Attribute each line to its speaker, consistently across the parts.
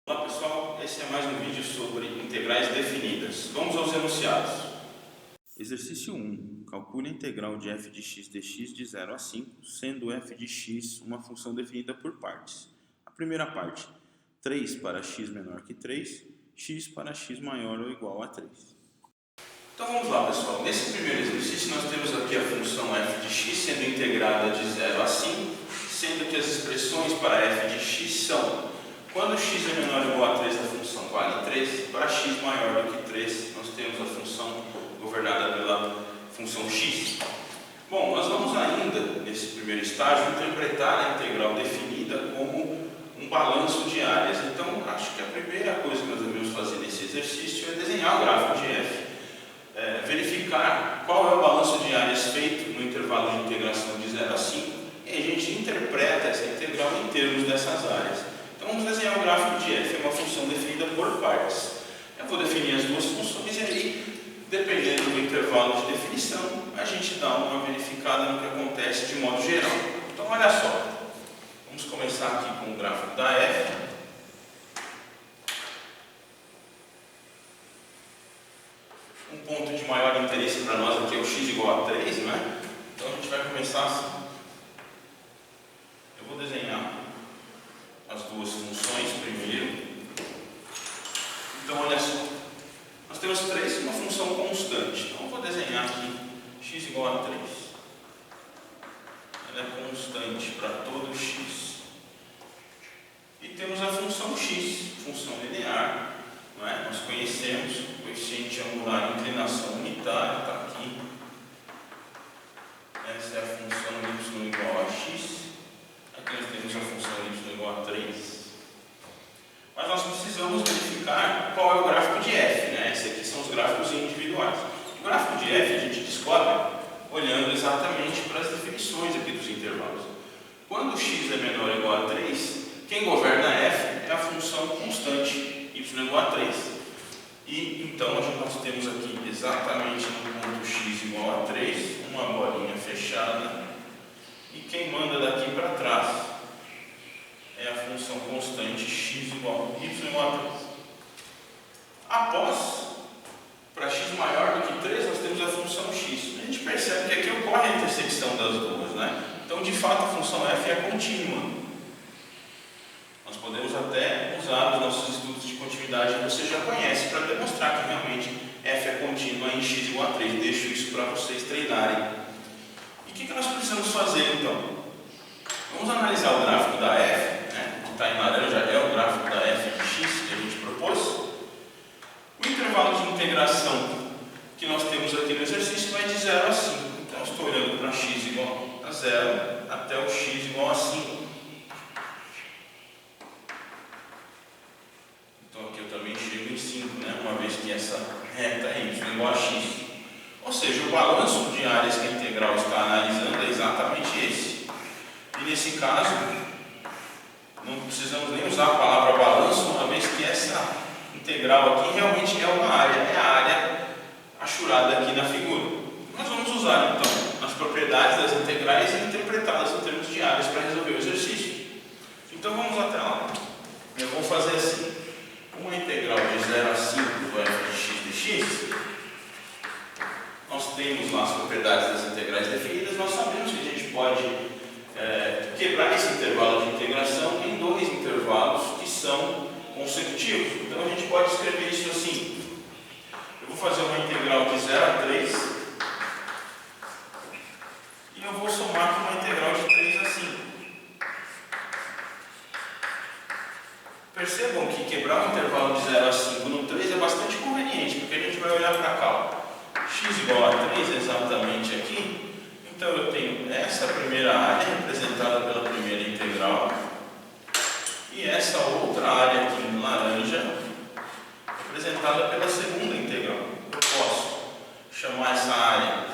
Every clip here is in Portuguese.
Speaker 1: Olá pessoal, esse é mais um vídeo sobre integrais definidas. Vamos aos enunciados. Exercício 1. Calcule a integral de f de x dx de 0 a 5, sendo f de x uma função definida por partes. A primeira parte, 3 para x menor que 3, x para x maior ou igual a 3. Então vamos lá pessoal, nesse primeiro exercício nós temos aqui a função f de x sendo integrada de 0 a 5, sendo que as expressões para f de x são: quando x é menor ou igual a 3, a função vale 3. Para x maior do que 3, nós temos a função governada pela função x. Bom, nós vamos ainda, nesse primeiro estágio, interpretar a integral definida como um balanço de áreas. Então, acho que a primeira coisa que nós devemos fazer nesse exercício é desenhar o gráfico de f. Verificar qual é o balanço de áreas feito no intervalo de integração de 0 a 5 e a gente interpreta essa integral em termos dessas áreas. Então vamos desenhar o gráfico de f, é uma função definida por partes. Eu vou definir as duas funções e aí, dependendo do intervalo de definição, a gente dá uma verificada no que acontece de modo geral. Então olha só, vamos começar aqui com o gráfico da f. Um ponto de maior interesse para nós aqui é o x igual a 3, né? Então a gente vai começar assim. Eu vou desenhar as duas funções primeiro. Então olha só, nós temos 3, uma função constante. Então eu vou desenhar aqui x igual a 3. Ela é constante para todo x. E temos a função x, função linear. Não é? Nós conhecemos o coeficiente angular de inclinação unitária, está aqui. Essa é a função y igual a x. Aqui nós temos a função y igual a 3. Mas nós precisamos verificar qual é o gráfico de f. Né? Esses aqui são os gráficos individuais. O gráfico de f a gente descobre olhando exatamente para as definições aqui dos intervalos. Quando x é menor ou igual a 3, quem governa f é a função constante y igual a 3. E então nós temos aqui exatamente no ponto x igual a 3, uma bolinha fechada. E quem manda daqui para trás é a função constante x igual a y igual a 3. Após, para x maior do que 3, nós temos a função x. A gente percebe que aqui ocorre a intersecção das duas, né? Então, de fato, a função f é contínua. Nós podemos até usar nos nossos estudos de continuidade que você já conhece para demonstrar que realmente f é contínua em x igual a 3. Deixo isso para vocês treinarem. E o que nós precisamos fazer então? Vamos analisar o gráfico da f, né? Que está em laranja é o gráfico da f de x que a gente propôs. O intervalo de integração que nós temos aqui no exercício vai de 0 a 5. Então, estou olhando para x igual a 0 até o x igual a 5. Aqui eu também chego em 5, né? Uma vez que essa reta é y igual a x. Ou seja, o balanço de áreas que a integral está analisando é exatamente esse. E nesse caso, não precisamos nem usar a palavra balanço, uma vez que essa integral aqui realmente é uma área, é a área achurada aqui na figura. Nós vamos usar então as propriedades das integrais e interpretá-las em termos de áreas para resolver o exercício. Então vamos até lá. Eu vou fazer assim. Uma integral de 0 a 5 do f de x dx, nós temos lá as propriedades das integrais definidas, nós sabemos que a gente pode quebrar esse intervalo de integração em dois intervalos que são consecutivos. Então a gente pode escrever isso assim. Eu vou fazer uma integral de 0 a 3 e eu vou somar com uma integral de 3 a 5. Percebam que quebrar um intervalo de 0 a 5 no 3 é bastante conveniente, porque a gente vai olhar para cá. X igual a 3 exatamente aqui. Então eu tenho essa primeira área representada pela primeira integral e essa outra área aqui em laranja representada pela segunda integral. Eu posso chamar essa área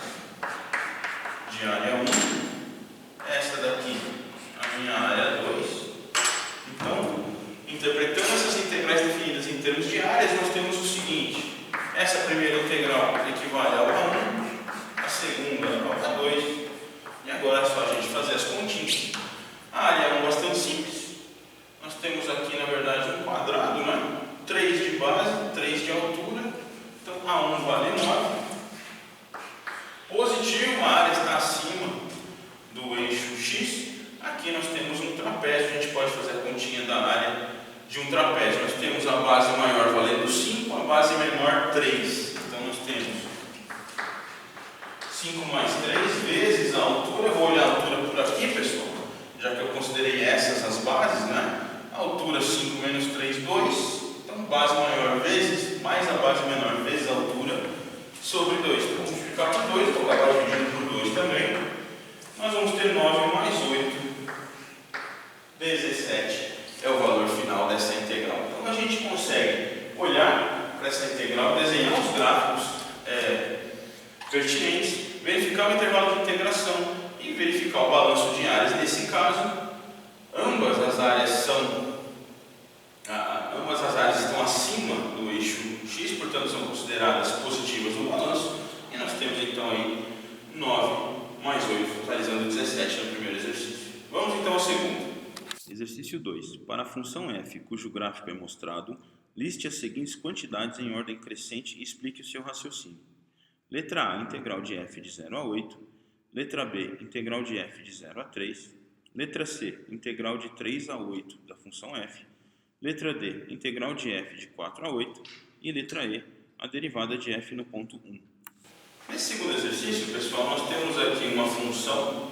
Speaker 1: de área 1, essa daqui a minha área 2. Então, interpretando essas integrais definidas em termos de áreas, nós temos o seguinte: essa primeira integral equivale ao A1, a segunda ao A2, E agora é só a gente fazer as continhas. A área é bastante simples. Nós temos aqui, na verdade, um quadrado, né? 3 de base, 3 de altura. Então, A1 vale 9. Positivo, a área está acima do eixo X. Aqui nós temos um trapézio, a gente pode fazer a continha da área de um trapézio. Nós temos a base maior valendo 5, a base menor 3. Então nós temos 5 mais 3 vezes a altura. Eu vou olhar a altura por aqui, pessoal, já que eu considerei essas as bases, né? A altura 5 menos 3, 2. Então base maior vezes, mais a base menor vezes a altura, sobre 2. Então vamos multiplicar por 2, vou acabar dividindo por 2 também. Nós vamos ter 9 mais 8. 17 é o valor final dessa integral. Então a gente consegue olhar para essa integral, desenhar os gráficos pertinentes, verificar o intervalo de integração e verificar o balanço de áreas. Nesse caso, ambas as áreas estão acima do eixo X, portanto são consideradas positivas no balanço, e nós temos então aí 9 mais 8, totalizando 17 no primeiro exercício. Vamos então ao segundo. Exercício 2. Para a função f, cujo gráfico é mostrado, liste as seguintes quantidades em ordem crescente e explique o seu raciocínio. Letra A, integral de f de 0 a 8. Letra B, integral de f de 0 a 3. Letra C, integral de 3 a 8 da função f. Letra D, integral de f de 4 a 8. E letra E, a derivada de f no ponto 1. Nesse segundo exercício, pessoal, nós temos aqui uma função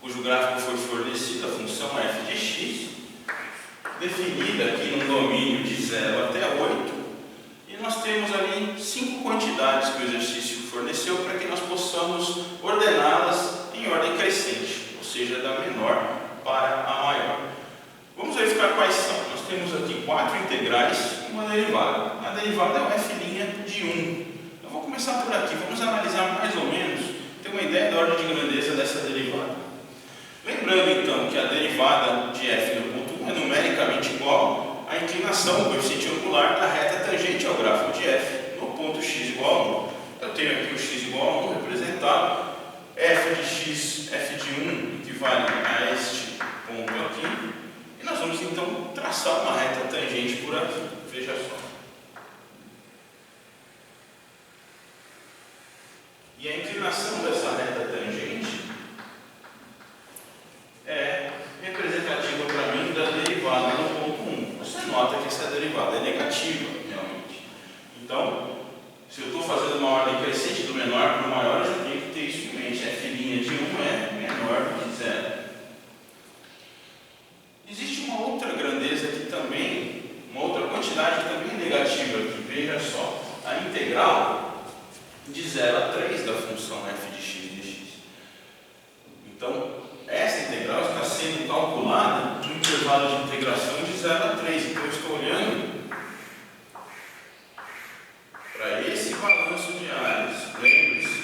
Speaker 1: cujo gráfico foi fornecido, a função f de x, definida aqui num domínio de 0 até 8, e nós temos ali 5 quantidades que o exercício forneceu para que nós possamos ordená-las em ordem crescente, ou seja, da menor para a maior. Vamos verificar quais são. Nós temos aqui 4 integrais e uma derivada. A derivada é o f' de 1. Eu vou começar por aqui, vamos analisar mais ou menos, ter uma ideia da ordem de grandeza dessa derivada. Lembrando então que a derivada de f no ponto 1 é numericamente igual à inclinação, o coeficiente angular da reta tangente ao gráfico de f no ponto x igual a 1. Eu tenho aqui o x igual a 1 representado, f de x, f de 1 equivale a este ponto aqui, e nós vamos então traçar uma reta tangente por aqui, veja só. E a inclinação dessa reta tangente é representativa para mim da derivada no ponto 1. Você nota que essa derivada é negativa, realmente. Então, se eu estou fazendo uma ordem crescente do menor para o maior, eu já tenho que ter isso em mente. F' de 1 é menor do que 0. Existe uma outra grandeza aqui também, uma outra quantidade também negativa aqui. Veja só, a integral de 0 a 3 da função f de x dx. Então, essa integral está sendo calculada no intervalo de integração de 0 a 3. Então, eu estou olhando para esse balanço de áreas. Lembre-se,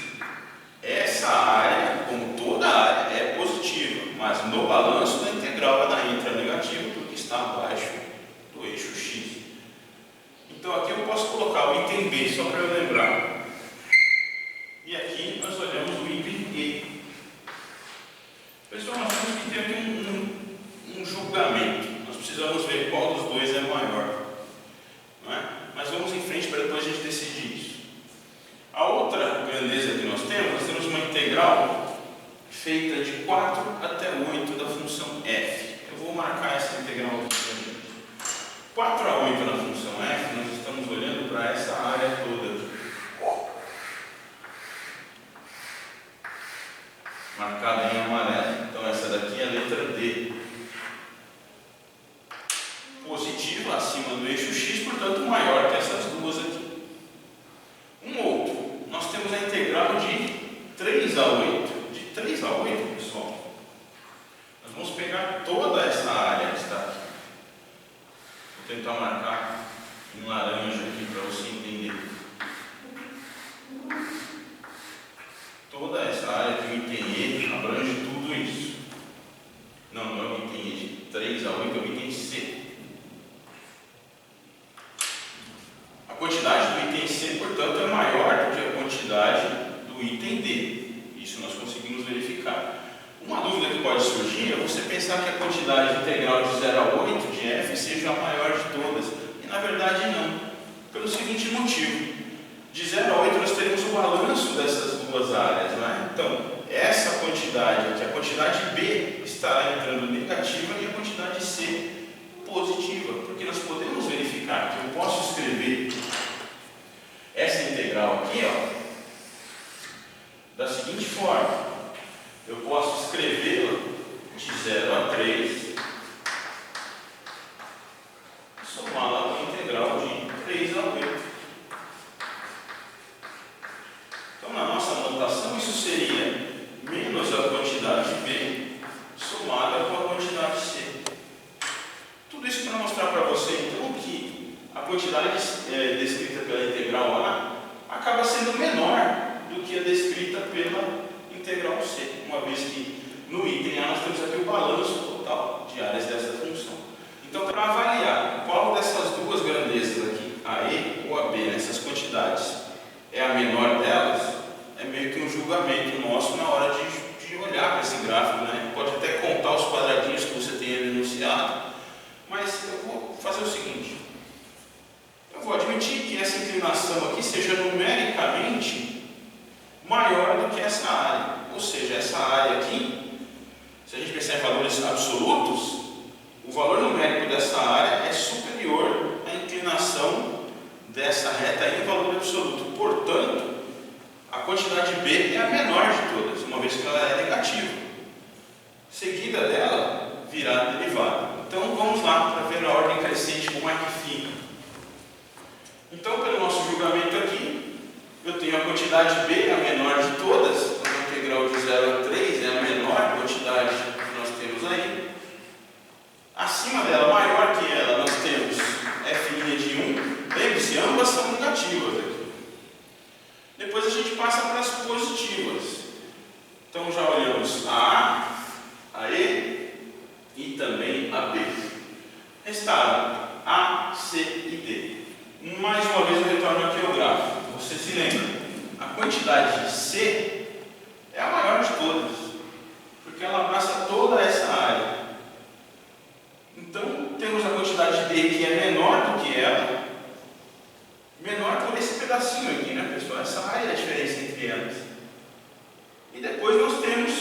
Speaker 1: essa área, como toda área, é positiva, mas no balanço da integral ela entra negativa porque está abaixo do eixo x. Então, aqui eu posso colocar o item B, só para eu lembrar. E aqui nós olhamos o item E. Pessoal, nós temos que ter aqui um julgamento. Nós precisamos ver qual dos dois é maior. Não é? Mas vamos em frente para depois a gente decidir isso. A outra grandeza que nós temos uma integral feita de 4 até 8 da função f. Eu vou marcar essa integral aqui. 4 a 8 na função f, nós estamos olhando para essa área toda aqui. Marcada em amarelo. Então essa daqui é a letra D. Positiva acima do eixo x, portanto maior que essas duas aqui. Um outro, nós temos a integral de 3 a 8. De 3 a 8, pessoal, nós vamos pegar toda essa área que está aqui. Vou tentar marcar em laranja aqui para você entender. Toda essa área do item E abrange tudo isso. Não é o item E de 3 a 8, é o item C. A quantidade do item C, portanto, é maior do que a quantidade do item D. Isso nós conseguimos verificar. que pode surgir é você pensar que a quantidade integral de 0 a 8 de f seja a maior de todas. E na verdade não. Pelo seguinte motivo: de 0 a 8 nós teremos o balanço dessas duas áreas, não é? Então, essa quantidade aqui, a quantidade B estará entrando negativa e a quantidade C positiva, porque nós podemos verificar que eu posso escrever essa integral aqui, ó, da seguinte forma: eu posso escrevê-la de 0 a 3 e somá-la com a integral de 3 a 8. Então, na nossa notação, isso seria menos a quantidade B somada com a quantidade C. Tudo isso para mostrar para você, então, que a quantidade descrita pela integral A acaba sendo menor do que a descrita pela integral C, uma vez que no item A nós temos aqui o balanço total de áreas dessa função. Então, para avaliar qual dessas duas grandezas aqui, a E ou a B, nessas quantidades, é a menor delas, é meio que um julgamento nosso na hora de olhar para esse gráfico, né? Pode até contar os quadradinhos que você tenha enunciado, mas eu vou fazer o seguinte: eu vou admitir que essa inclinação aqui seja numericamente maior do que essa área. Ou seja, essa área aqui, se a gente pensar em valores absolutos, o valor numérico dessa área é superior à inclinação dessa reta em valor absoluto. Portanto, a quantidade B é a menor de todas, uma vez que ela é negativa. Seguida dela virá a derivada. Então vamos lá para ver a ordem crescente como é que fica. Então, pelo nosso julgamento aqui, eu tenho a quantidade B, a menor de todas, a integral de 0 a 3 é a menor quantidade que nós temos aí. Acima dela, maior que ela, nós temos f' de 1. Lembre-se, ambas são negativas aqui. Depois a gente passa para as positivas. Então já olhamos a A, a E e também a B. Restaram A, C e D. Mais uma vez eu retorno aqui ao gráfico. Você se lembra? A quantidade de C é a maior de todas, porque ela abraça toda essa área. Então temos a quantidade de D que é menor do que ela, menor por esse pedacinho aqui, né, pessoal? Essa área é a diferença entre elas. E depois nós temos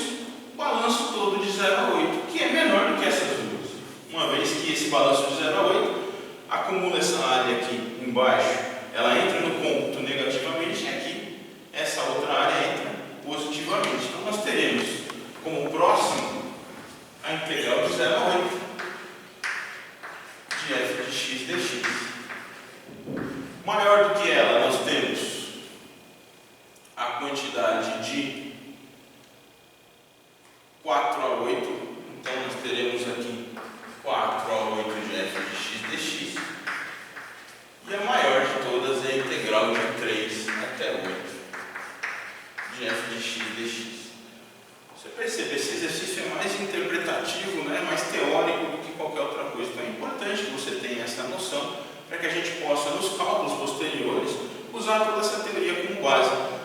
Speaker 1: o balanço todo de 0 a 8, que é menor do que essas duas. Uma vez que esse balanço de 0 a 8 acumula essa área aqui embaixo, ela entra no cômputo negativamente e aqui essa outra área entra positivamente. Então nós teremos como próximo a integral de 0 a 8 de f de x dx. Maior do que ela, nós temos a quantidade de 4 a 8. Então, nós teremos aqui 4 a 8 de f de x dx. E a maior de todas é a integral de 3 até 8 de f de x dx. Você percebe, esse exercício é mais interpretativo, né? Mais teórico do que qualquer outra coisa. Então, é importante que você tenha essa noção para que a gente possa, nos cálculos posteriores, usar toda essa teoria como base.